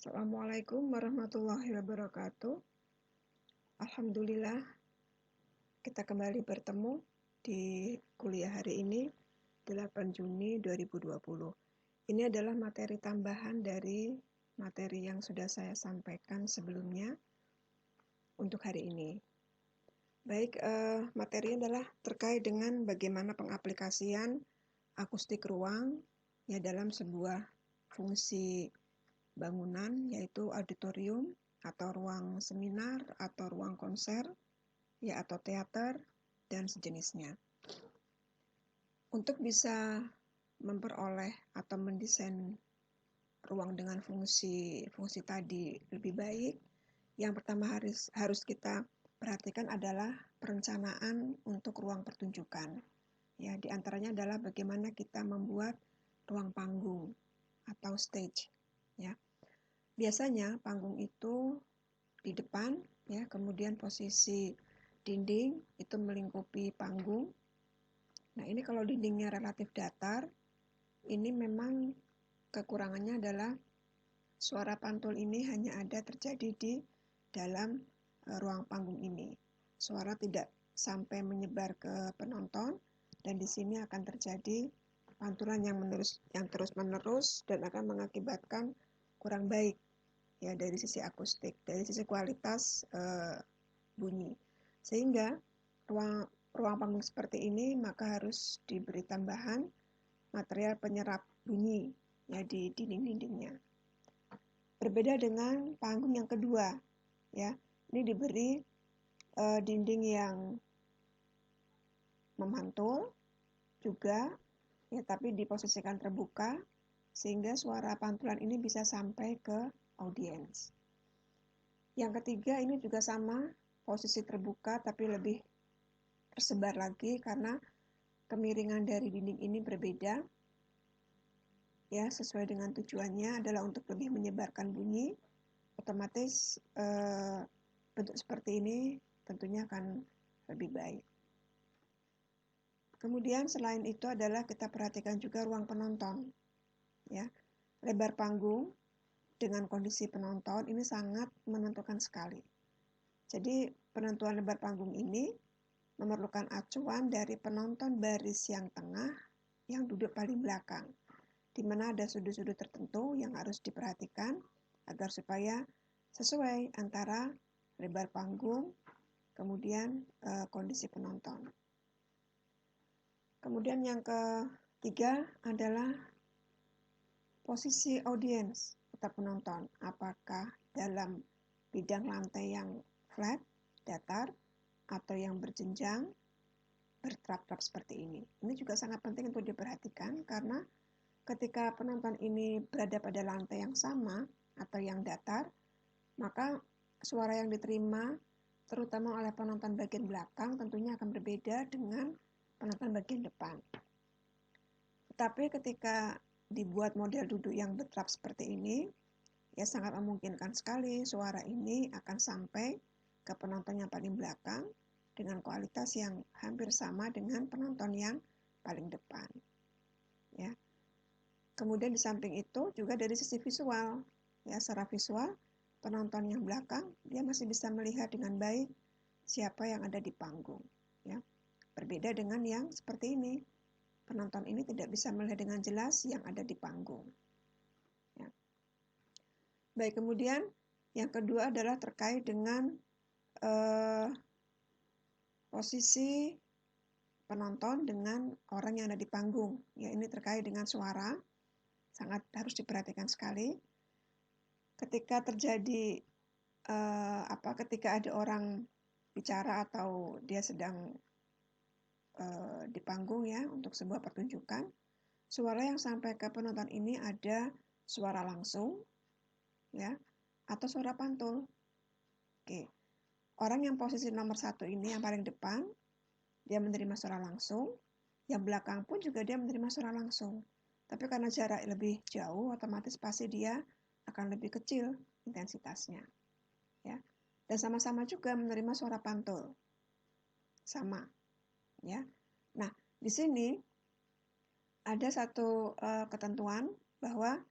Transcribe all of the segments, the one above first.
Assalamualaikum warahmatullahi wabarakatuh. Alhamdulillah, kita kembali bertemu di kuliah hari ini, 8 Juni 2020. Ini adalah materi tambahan dari materi yang sudah saya sampaikan sebelumnya untuk hari ini. Baik, materinya adalah terkait dengan bagaimana pengaplikasian akustik ruang ya dalam sebuah fungsi bangunan, yaitu auditorium atau ruang seminar atau ruang konser ya atau teater dan sejenisnya. Untuk bisa memperoleh atau mendesain ruang dengan fungsi tadi lebih baik, yang pertama harus kita perhatikan adalah perencanaan untuk ruang pertunjukan. Ya, di antaranya adalah bagaimana kita membuat ruang panggung atau stage. Ya, biasanya panggung itu di depan, ya, kemudian posisi dinding itu melingkupi panggung. Nah, ini kalau dindingnya relatif datar, ini memang kekurangannya adalah suara pantul ini hanya ada terjadi di dalam ruang panggung ini. Suara tidak sampai menyebar ke penonton, dan di sini akan terjadi pantulan yang terus-menerus dan akan mengakibatkan kurang baik ya dari sisi akustik, dari sisi kualitas bunyi. Sehingga ruang panggung seperti ini maka harus diberi tambahan material penyerap bunyi ya di dinding-dindingnya. Berbeda dengan panggung yang kedua, ya. Ini diberi dinding yang memantul juga, ya, tapi diposisikan terbuka sehingga suara pantulan ini bisa sampai ke audiens. Yang ketiga ini juga sama, posisi terbuka tapi lebih tersebar lagi karena kemiringan dari dinding ini berbeda. Ya, sesuai dengan tujuannya adalah untuk lebih menyebarkan bunyi. Otomatis bentuk seperti ini tentunya akan lebih baik. Kemudian selain itu adalah kita perhatikan juga ruang penonton. Ya, lebar panggung dengan kondisi penonton ini sangat menentukan sekali. Jadi penentuan lebar panggung ini memerlukan acuan dari penonton baris yang tengah yang duduk paling belakang, di mana ada sudut-sudut tertentu yang harus diperhatikan agar supaya sesuai antara lebar panggung kemudian kondisi penonton. Kemudian yang ketiga adalah posisi audiens atau penonton, apakah dalam bidang lantai yang flat, datar, atau yang berjenjang, bertrap-trap seperti ini. Ini juga sangat penting untuk diperhatikan karena ketika penonton ini berada pada lantai yang sama atau yang datar, maka suara yang diterima terutama oleh penonton bagian belakang tentunya akan berbeda dengan penonton bagian depan. Tetapi ketika dibuat model duduk yang bertrap seperti ini, ya sangat memungkinkan sekali suara ini akan sampai ke penonton yang paling belakang dengan kualitas yang hampir sama dengan penonton yang paling depan. Ya. Kemudian di samping itu juga dari sisi visual, ya secara visual penonton yang belakang dia masih bisa melihat dengan baik siapa yang ada di panggung. Ya. Berbeda dengan yang seperti ini, penonton ini tidak bisa melihat dengan jelas yang ada di panggung. Ya. Baik, kemudian yang kedua adalah terkait dengan posisi penonton dengan orang yang ada di panggung. Ya, ini terkait dengan suara, sangat harus diperhatikan sekali. Ketika terjadi ketika ada orang bicara atau dia sedang di panggung ya untuk sebuah pertunjukan, suara yang sampai ke penonton ini ada suara langsung, ya, atau suara pantul. Oke, orang yang posisi nomor 1 ini yang paling depan, dia menerima suara langsung, yang belakang pun juga dia menerima suara langsung. Tapi karena jarak lebih jauh, otomatis pasti dia akan lebih kecil intensitasnya. Ya. Dan sama-sama juga menerima suara pantul. Sama. Ya. Nah, di sini ada satu ketentuan bahwa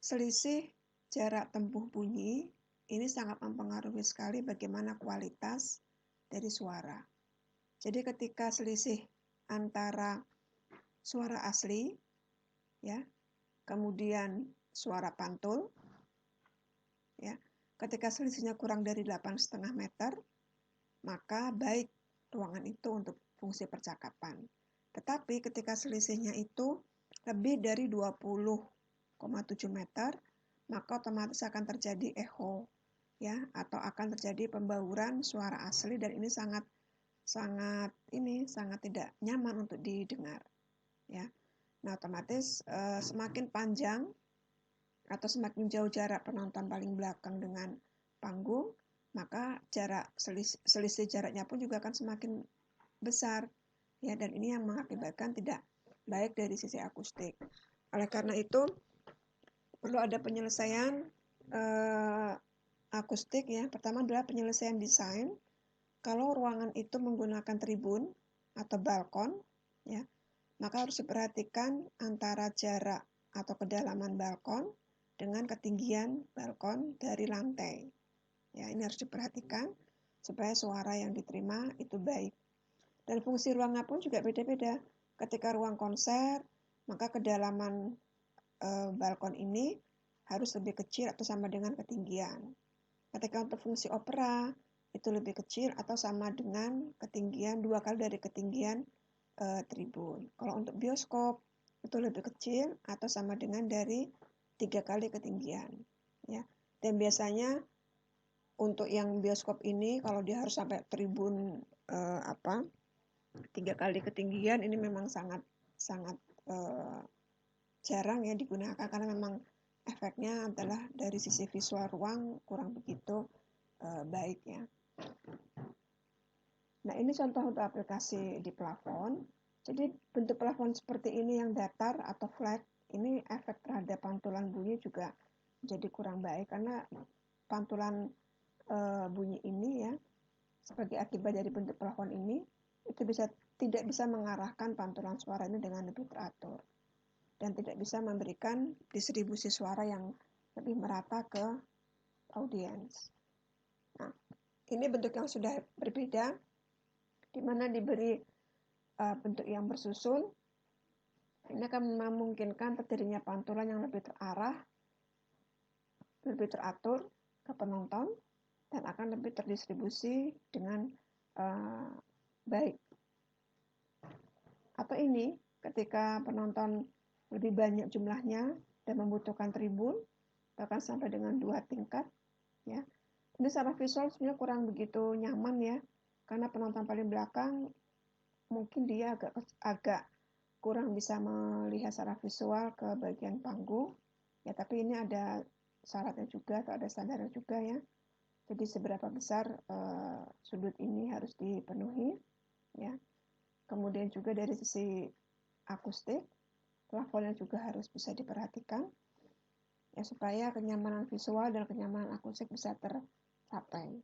selisih jarak tempuh bunyi ini sangat mempengaruhi sekali bagaimana kualitas dari suara. Jadi ketika selisih antara suara asli, ya, kemudian suara pantul, ya, ketika selisihnya kurang dari 8,5 meter, maka baik ruangan itu untuk fungsi percakapan. Tetapi ketika selisihnya itu lebih dari 20,7 meter, maka otomatis akan terjadi echo, ya, atau akan terjadi pembauran suara asli, dan ini sangat tidak nyaman untuk didengar, ya. Nah, otomatis semakin panjang atau semakin jauh jarak penonton paling belakang dengan panggung, maka selisih jaraknya pun juga akan semakin besar, ya, dan ini yang mengakibatkan tidak baik dari sisi akustik. Oleh karena itu perlu ada penyelesaian akustik, ya. Pertama adalah penyelesaian desain. Kalau ruangan itu menggunakan tribun atau balkon, ya, maka harus diperhatikan antara jarak atau kedalaman balkon dengan ketinggian balkon dari lantai. Ya, ini harus diperhatikan supaya suara yang diterima itu baik. Dan fungsi ruangan pun juga beda-beda. Ketika ruang konser, maka kedalaman balkon ini harus lebih kecil atau sama dengan ketinggian. Ketika untuk fungsi opera, itu lebih kecil atau sama dengan ketinggian 2 kali dari ketinggian tribun. Kalau untuk bioskop, itu lebih kecil atau sama dengan dari 3 kali ketinggian, ya. Dan biasanya untuk yang bioskop ini kalau dia harus sampai tribun 3 kali ketinggian, ini memang sangat jarang ya digunakan, karena memang efeknya adalah dari sisi visual ruang kurang begitu baik, ya. Nah, ini contoh untuk aplikasi di plafon. Jadi bentuk plafon seperti ini yang datar atau flat, ini efek terhadap pantulan bunyi juga jadi kurang baik, karena pantulan bunyi ini, ya, sebagai akibat dari bentuk plafon ini, itu tidak bisa mengarahkan pantulan suara ini dengan lebih teratur, dan tidak bisa memberikan distribusi suara yang lebih merata ke audiens. Nah, ini bentuk yang sudah berbeda, di mana diberi bentuk yang bersusun. Ini akan memungkinkan terjadinya pantulan yang lebih terarah, lebih teratur ke penonton, dan akan lebih terdistribusi dengan baik. Atau ini, ketika penonton lebih banyak jumlahnya dan membutuhkan tribun, bahkan sampai dengan 2 tingkat, ya. Ini secara visual sebenarnya kurang begitu nyaman, ya, karena penonton paling belakang mungkin dia agak kurang bisa melihat secara visual ke bagian panggung, ya, tapi ini ada syaratnya juga atau ada standarnya juga, ya. Jadi seberapa besar sudut ini harus dipenuhi, ya. Kemudian juga dari sisi akustik, plafonnya juga harus bisa diperhatikan, ya, supaya kenyamanan visual dan kenyamanan akustik bisa tercapai.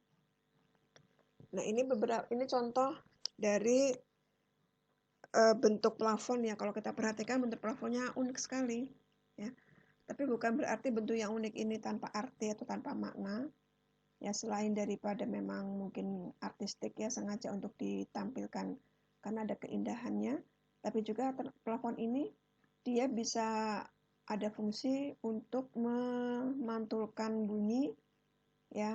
Nah, ini contoh dari bentuk plafon, ya. Kalau kita perhatikan bentuk plafonnya unik sekali, ya. Tapi bukan berarti bentuk yang unik ini tanpa arti atau tanpa makna, ya. Selain daripada memang mungkin artistik, ya, sengaja untuk ditampilkan karena ada keindahannya, tapi juga plafon ini dia bisa ada fungsi untuk memantulkan bunyi, ya,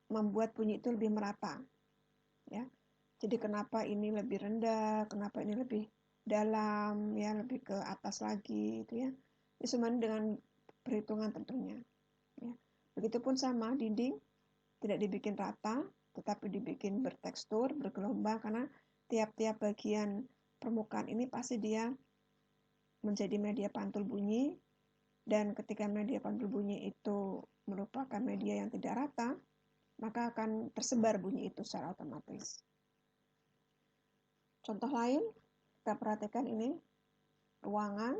membuat bunyi itu lebih merata, ya. Jadi kenapa ini lebih rendah, kenapa ini lebih dalam, ya, lebih ke atas lagi, itu, ya. Ini semuanya dengan perhitungan tentunya, ya. Begitupun sama dinding, tidak dibikin rata, tetapi dibikin bertekstur, bergelombang, karena tiap-tiap bagian permukaan ini pasti dia menjadi media pantul bunyi, dan ketika media pantul bunyi itu merupakan media yang tidak rata, maka akan tersebar bunyi itu secara otomatis. Contoh lain, kita perhatikan ini ruangan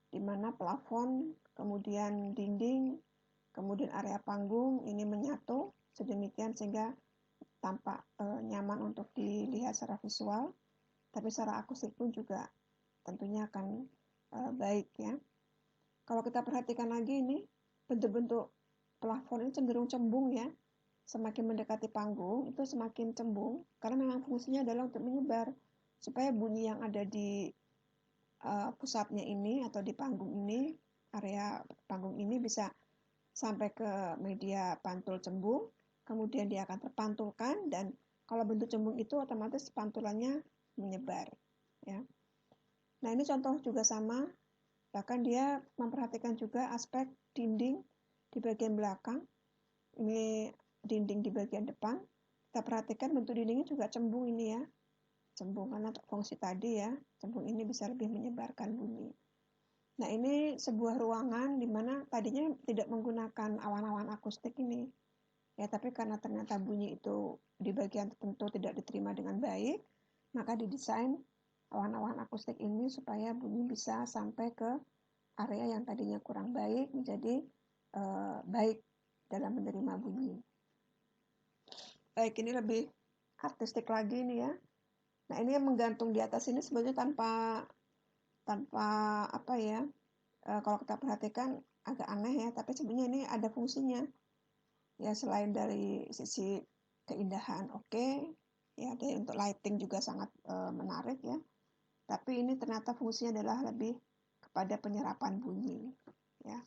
di mana plafon, kemudian dinding, kemudian area panggung ini menyatu sedemikian sehingga tampak nyaman untuk dilihat secara visual, tapi secara akustik pun juga tentunya akan baik, ya. Kalau kita perhatikan lagi ini, bentuk-bentuk plafon ini cenderung cembung ya. Semakin mendekati panggung, itu semakin cembung, karena memang fungsinya adalah untuk menyebar, supaya bunyi yang ada di pusatnya ini, atau di panggung ini, area panggung ini bisa sampai ke media pantul cembung, kemudian dia akan terpantulkan, dan kalau bentuk cembung itu otomatis pantulannya menyebar. Ya. Nah ini contoh juga sama, bahkan dia memperhatikan juga aspek dinding di bagian belakang. Ini dinding di bagian depan. Kita perhatikan bentuk dindingnya juga cembung ini ya. Cembung karena fungsi tadi ya, cembung ini bisa lebih menyebarkan bunyi. Nah ini sebuah ruangan di mana tadinya tidak menggunakan awan-awan akustik ini. Ya, tapi karena ternyata bunyi itu di bagian tertentu tidak diterima dengan baik, maka didesain awan-awan akustik ini supaya bunyi bisa sampai ke area yang tadinya kurang baik menjadi baik dalam menerima bunyi. Baik, ini lebih artistik lagi nih ya. Nah ini yang menggantung di atas ini sebenarnya tanpa apa ya, kalau kita perhatikan agak aneh ya, tapi sebenarnya ini ada fungsinya. Ya selain dari sisi keindahan oke, ya dari untuk lighting juga sangat menarik ya. Tapi ini ternyata fungsinya adalah lebih kepada penyerapan bunyi. Ya,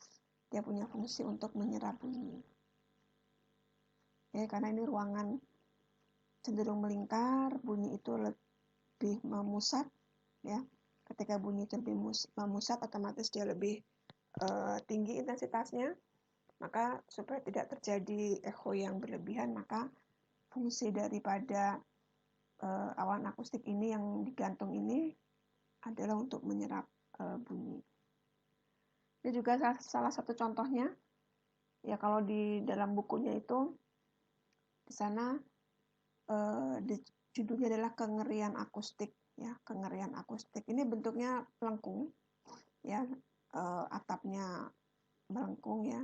dia punya fungsi untuk menyerap bunyi. Ya, karena ini ruangan cenderung melingkar, bunyi itu lebih memusat. Ya, ketika bunyi itu lebih memusat, otomatis dia lebih tinggi intensitasnya. Maka supaya tidak terjadi echo yang berlebihan, maka fungsi daripada awan akustik ini yang digantung ini adalah untuk menyerap bunyi. Ini juga salah satu contohnya. Ya kalau di dalam bukunya itu di sana judulnya adalah kengerian akustik ya, kengerian akustik. Ini bentuknya melengkung ya, atapnya melengkung ya,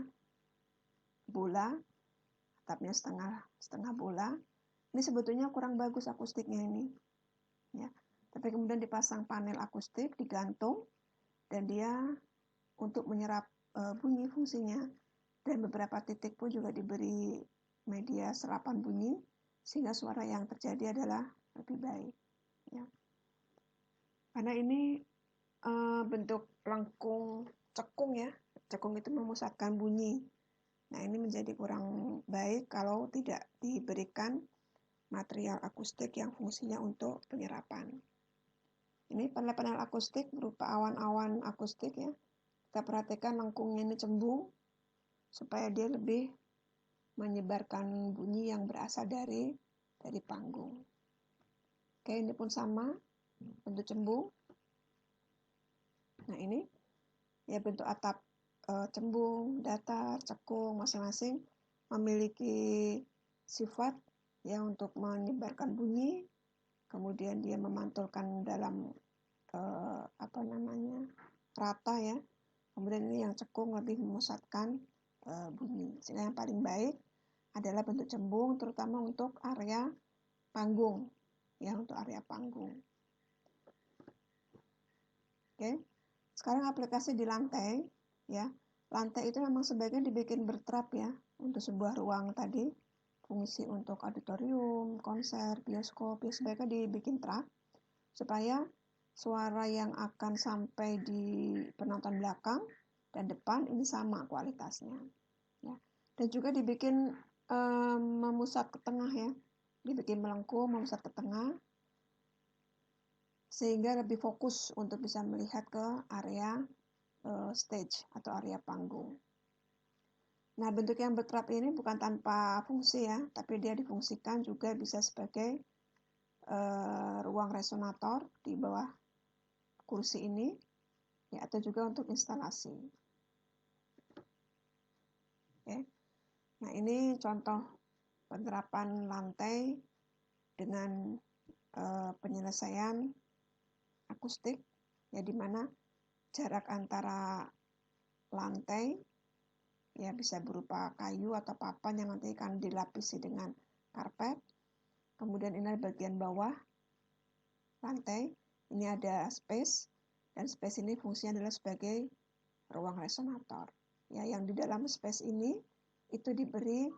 bola, atapnya setengah bola. Ini sebetulnya kurang bagus akustiknya ini ya. Tapi kemudian dipasang panel akustik, digantung, dan dia untuk menyerap bunyi fungsinya, dan beberapa titik pun juga diberi media serapan bunyi sehingga suara yang terjadi adalah lebih baik ya. Karena ini bentuk lengkung cekung ya, cekung itu memusatkan bunyi. Nah ini menjadi kurang baik kalau tidak diberikan material akustik yang fungsinya untuk penyerapan. Ini panel-panel akustik berupa awan-awan akustik ya. Kita perhatikan lengkungnya ini cembung supaya dia lebih menyebarkan bunyi yang berasal dari panggung. Oke, ini pun sama, bentuk cembung. Nah ini ya bentuk atap cembung, datar, cekung, masing-masing memiliki sifat ya untuk menyebarkan bunyi. Kemudian dia memantulkan dalam rata ya. Kemudian ini yang cekung lebih memusatkan bunyi. Sehingga yang paling baik adalah bentuk cembung, terutama untuk area panggung ya, untuk area panggung. Oke. Sekarang aplikasi di lantai ya. Lantai itu memang sebaiknya dibikin bertrap ya, untuk sebuah ruang tadi. Fungsi untuk auditorium, konser, bioskop, ya sebaiknya dibikin trap supaya suara yang akan sampai di penonton belakang dan depan ini sama kualitasnya ya. Dan juga dibikin memusat ke tengah ya, dibikin melengkung, memusat ke tengah sehingga lebih fokus untuk bisa melihat ke area stage atau area panggung. Nah bentuk yang bertrap ini bukan tanpa fungsi ya, tapi dia difungsikan juga bisa sebagai ruang resonator di bawah kursi ini ya, atau juga untuk instalasi. Oke. Nah ini contoh penerapan lantai dengan penyelesaian akustik ya, di mana jarak antara lantai ya bisa berupa kayu atau papan yang nanti akan dilapisi dengan karpet. Kemudian ini bagian bawah lantai, ini ada space, dan space ini fungsinya adalah sebagai ruang resonator. Ya, yang di dalam space ini itu diberi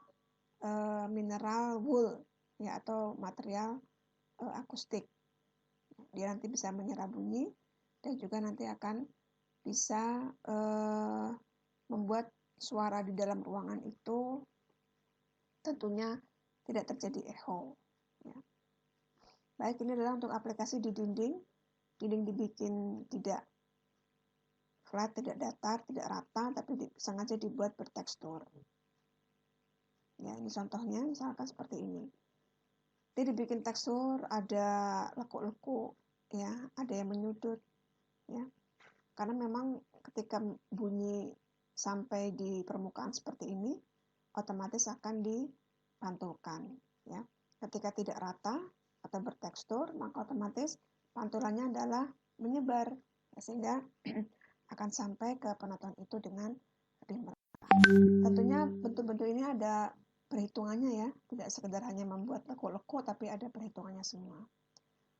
mineral wool ya, atau material akustik. Dia nanti bisa menyerap bunyi dan juga nanti akan bisa membuat suara di dalam ruangan itu tentunya tidak terjadi echo. Ya. Baik, ini adalah untuk aplikasi di dinding. Dinding dibikin tidak flat, tidak datar, tidak rata, tapi sengaja dibuat bertekstur. Ya, ini contohnya, misalkan seperti ini. Dia dibikin tekstur, ada lekuk-lekuk, ya, ada yang menyudut, ya. Karena memang ketika bunyi sampai di permukaan seperti ini, otomatis akan dipantulkan, ya. Ketika tidak rata atau bertekstur, maka otomatis pantulannya adalah menyebar, ya, sehingga akan sampai ke penonton itu dengan lebih merata. Tentunya bentuk-bentuk ini ada perhitungannya ya, tidak sekedar hanya membuat lekuk-lekuk, tapi ada perhitungannya semua.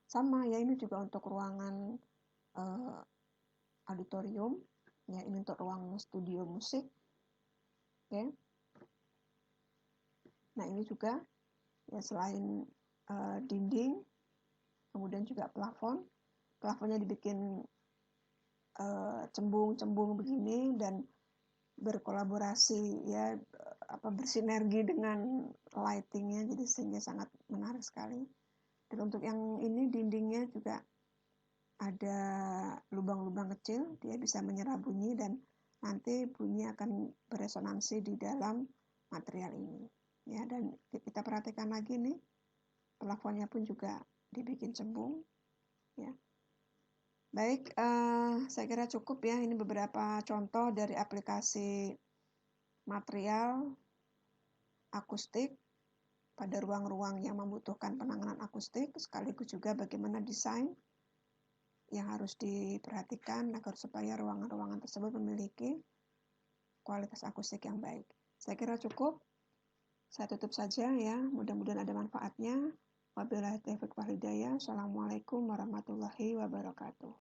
Sama ya, ini juga untuk ruangan auditorium, ya, ini untuk ruang studio musik. Oke. Nah, ini juga ya, selain dinding, kemudian juga plafon. Plafonnya dibikin cembung-cembung begini dan berkolaborasi ya, bersinergi dengan lightingnya, jadi sehingga sangat menarik sekali. Dan untuk yang ini dindingnya juga ada lubang-lubang kecil, dia bisa menyerap bunyi dan nanti bunyi akan beresonansi di dalam material ini. Ya, dan kita perhatikan lagi nih, plafonnya pun juga dibikin cembung. Ya. Baik, saya kira cukup ya. Ini beberapa contoh dari aplikasi material akustik pada ruang-ruang yang membutuhkan penanganan akustik, sekaligus juga bagaimana desain yang harus diperhatikan agar supaya ruangan-ruangan tersebut memiliki kualitas akustik yang baik. Saya kira cukup. Saya tutup saja ya. Mudah-mudahan ada manfaatnya. Wabillahi taufiq wal hidayah. Assalamualaikum warahmatullahi wabarakatuh.